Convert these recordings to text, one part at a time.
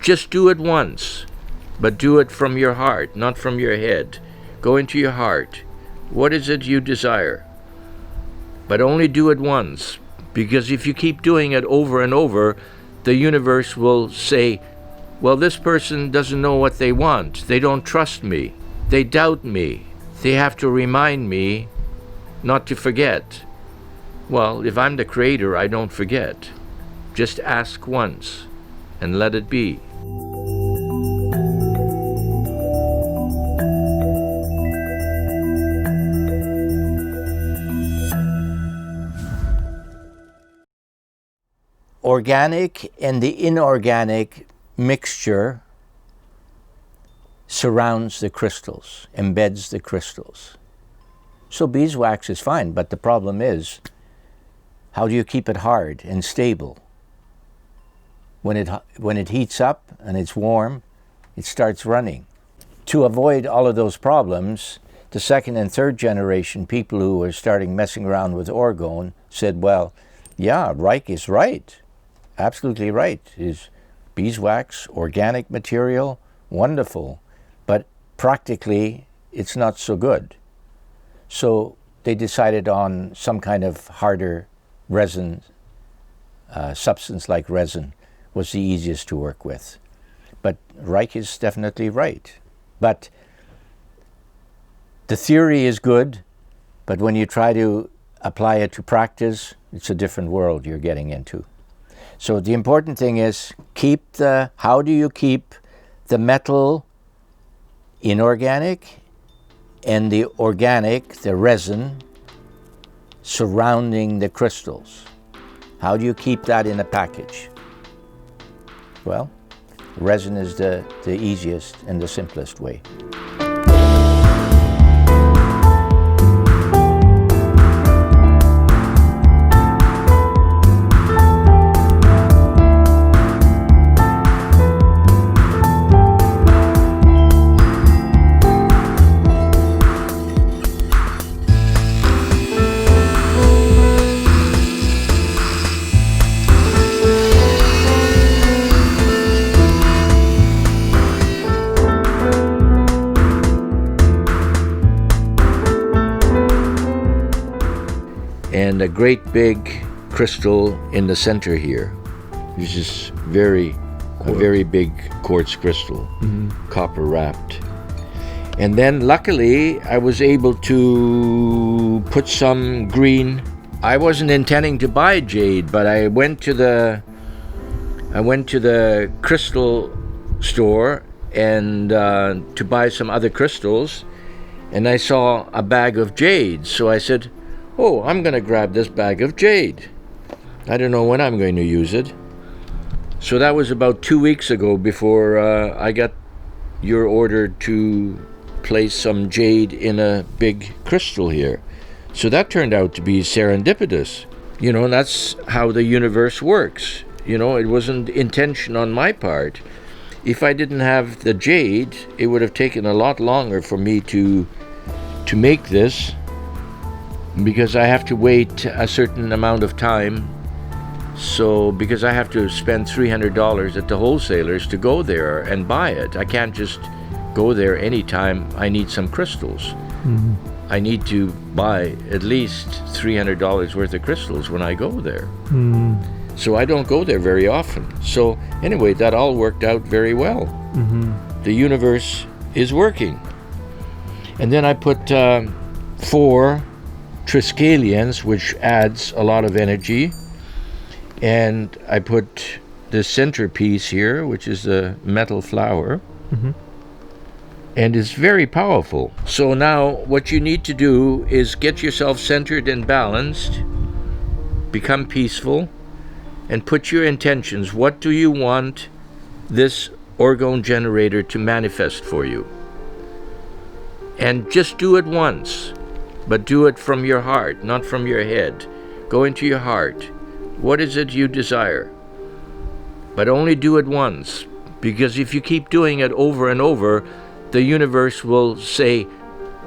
just do it once, but do it from your heart, not from your head. Go into your heart. What is it you desire? But only do it once, because if you keep doing it over and over, the universe will say, well, this person doesn't know what they want. They don't trust me. They doubt me. They have to remind me not to forget. Well, if I'm the creator, I don't forget. Just ask once and let it be. Organic and the inorganic mixture surrounds the crystals, embeds the crystals. So beeswax is fine, but the problem is, how do you keep it hard and stable? When it heats up and it's warm, it starts running. To avoid all of those problems, the second and third generation people who were starting messing around with orgone said, well, yeah, Reich is right. Absolutely right. Is beeswax, organic material, wonderful, but practically it's not so good. So they decided on some kind of harder resin, substance like resin was the easiest to work with. But Reich is definitely right. But the theory is good, but when you try to apply it to practice, it's a different world you're getting into. So the important thing is how do you keep the metal inorganic and the organic, the resin, surrounding the crystals? How do you keep that in a package? Well, resin is the easiest and the simplest way. And a great big crystal in the center here, which is a very big quartz crystal, copper wrapped. And then luckily I was able to put some green. I wasn't intending to buy jade, but I went to the crystal store and to buy some other crystals, and I saw a bag of jade. So I said, oh, I'm going to grab this bag of jade. I don't know when I'm going to use it. So that was about 2 weeks ago before I got your order to place some jade in a big crystal here. So that turned out to be serendipitous. You know, and that's how the universe works. You know, it wasn't intention on my part. If I didn't have the jade, it would have taken a lot longer for me to make this, because I have to wait a certain amount of time. So because I have to spend $300 at the wholesalers to go there and buy it. I can't just go there anytime I need some crystals. Mm-hmm. I need to buy at least $300 worth of crystals when I go there. Mm-hmm. So I don't go there very often. So anyway, that all worked out very well. Mm-hmm. The universe is working. And then I put 4 triskelions, which adds a lot of energy, and I put the centerpiece here, which is a metal flower, and it's very powerful. So now what you need to do is get yourself centered and balanced, become peaceful, and put your intentions. What do you want this Orgone generator to manifest for you? And just do it once. But do it from your heart, not from your head. Go into your heart. What is it you desire? But only do it once, because if you keep doing it over and over, the universe will say,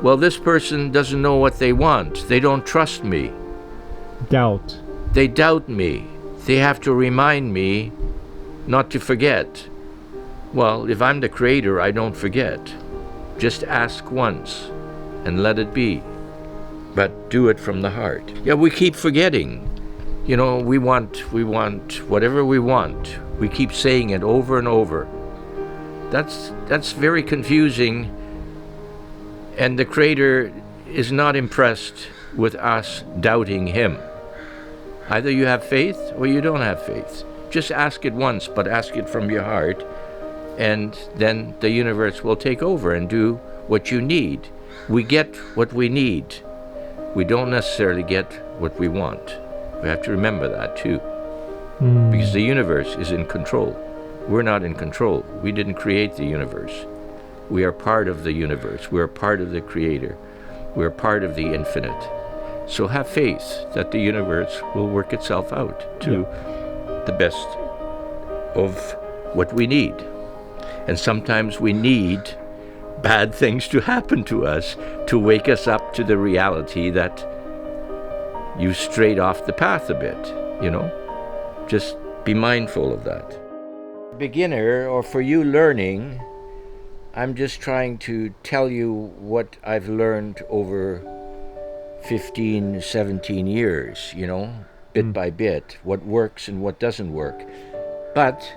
well, this person doesn't know what they want. They don't trust me. Doubt. They doubt me. They have to remind me not to forget. Well, if I'm the creator, I don't forget. Just ask once and let it be. But do it from the heart. Yeah, we keep forgetting. You know, we want whatever we want. We keep saying it over and over. That's very confusing. And the creator is not impressed with us doubting him. Either you have faith or you don't have faith. Just ask it once, but ask it from your heart. And then the universe will take over and do what you need. We get what we need. We don't necessarily get what we want. We have to remember that too. Because the universe is in control. We're not in control. We didn't create the universe. We are part of the universe. We are part of the creator. We are part of the infinite. So have faith that the universe will work itself out to the best of what we need. And sometimes we need bad things to happen to us to wake us up to the reality that you strayed off the path a bit, you know? Just be mindful of that. Beginner, or for you learning, I'm just trying to tell you what I've learned over 15, 17 years, you know, bit by bit, what works and what doesn't work. But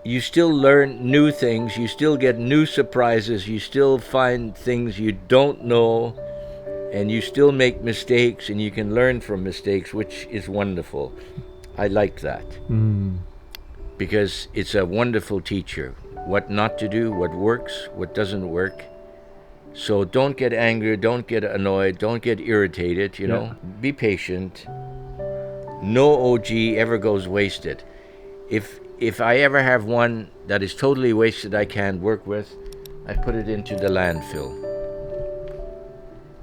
you still learn new things, you still get new surprises, you still find things you don't know, and you still make mistakes, and you can learn from mistakes, which is wonderful. I like that. Because it's a wonderful teacher. What not to do, what works, what doesn't work. So don't get angry, don't get annoyed, don't get irritated, you know. Be patient. No OG ever goes wasted. If I ever have one that is totally wasted I can't work with, I put it into the landfill.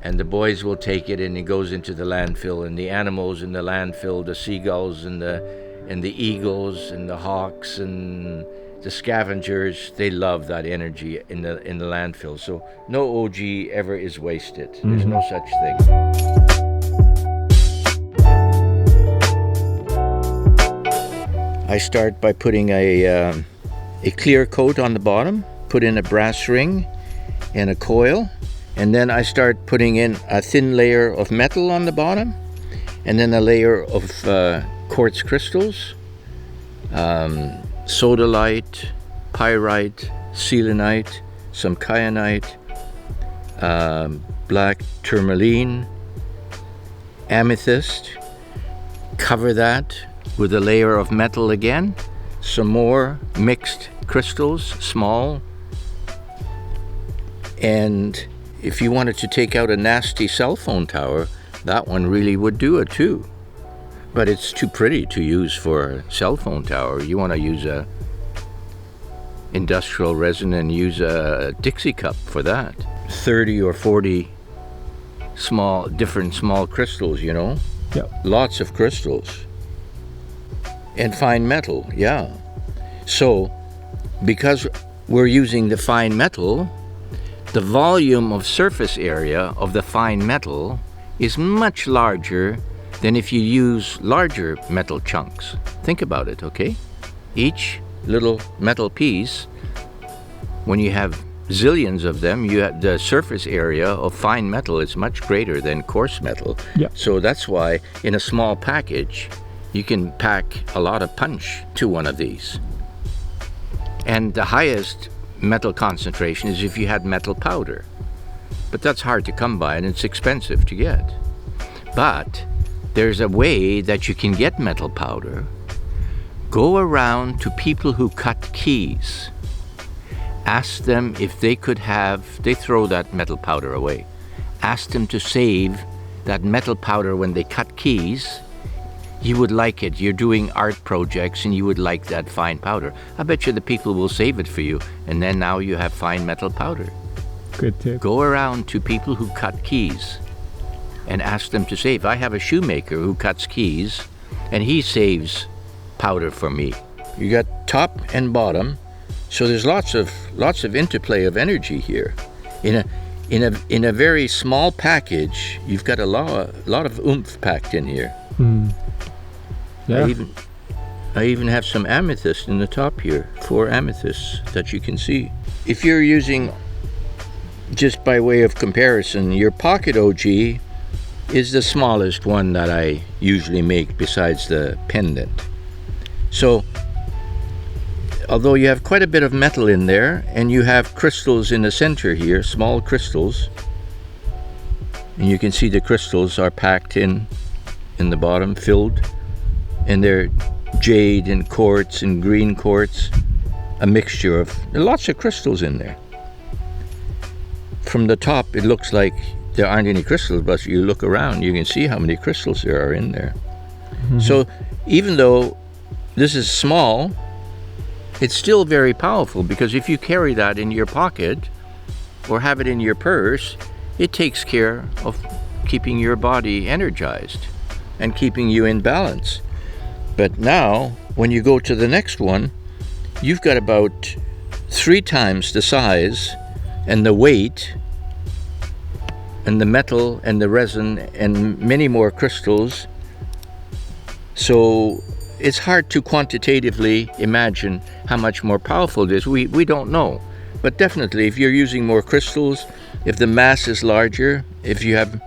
And the boys will take it, and it goes into the landfill, and the animals in the landfill, the seagulls and the eagles and the hawks and the scavengers, they love that energy in the landfill. So no OG ever is wasted. There's no such thing. I start by putting a clear coat on the bottom, put in a brass ring and a coil, and then I start putting in a thin layer of metal on the bottom, and then a layer of quartz crystals, sodalite, pyrite, selenite, some kyanite, black tourmaline, amethyst. Cover that with a layer of metal again, some more mixed crystals, small. And if you wanted to take out a nasty cell phone tower, that one really would do it too. But it's too pretty to use for a cell phone tower. You want to use a industrial resin and use a Dixie cup for that. 30 or 40 different small crystals, you know? Yep. Lots of crystals. And fine metal, yeah. So, because we're using the fine metal, the volume of surface area of the fine metal is much larger than if you use larger metal chunks. Think about it, okay? Each little metal piece, when you have zillions of them, the surface area of fine metal is much greater than coarse metal. Yeah. So that's why in a small package, you can pack a lot of punch to one of these. And the highest metal concentration is if you had metal powder. But that's hard to come by and it's expensive to get. But there's a way that you can get metal powder. Go around to people who cut keys. Ask them if they throw that metal powder away. Ask them to save that metal powder when they cut keys. You would like it. You're doing art projects and you would like that fine powder. I bet you the people will save it for you, and then now you have fine metal powder. Good tip. Go around to people who cut keys and ask them to save. I have a shoemaker who cuts keys, and he saves powder for me. You got top and bottom, so there's lots of interplay of energy here. In a very small package, you've got a lot of oomph packed in here. Yeah. I even have some amethyst in the top here, 4 amethysts that you can see. If you're using, just by way of comparison, your Pocket OG is the smallest one that I usually make besides the pendant. So, although you have quite a bit of metal in there, and you have crystals in the center here, small crystals, and you can see the crystals are packed in the bottom, filled, and they're jade and quartz and green quartz, a mixture of lots of crystals in there. From the top, it looks like there aren't any crystals, but you look around, you can see how many crystals there are in there. So even though this is small, it's still very powerful, because if you carry that in your pocket or have it in your purse, it takes care of keeping your body energized and keeping you in balance. But now, when you go to the next one, you've got about 3 times the size and the weight and the metal and the resin and many more crystals. So it's hard to quantitatively imagine how much more powerful it is. We don't know. But definitely, if you're using more crystals, if the mass is larger, if you have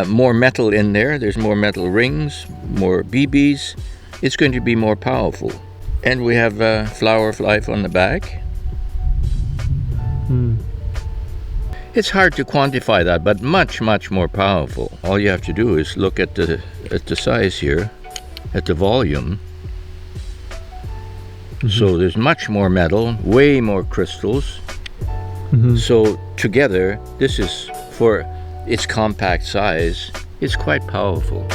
more metal in there, there's more metal rings, more BBs, it's going to be more powerful. And we have Flower of Life on the back. It's hard to quantify that, but much, much more powerful. All you have to do is look at the size here, at the volume. So there's much more metal, way more crystals. So together, this is, for its compact size, it's quite powerful.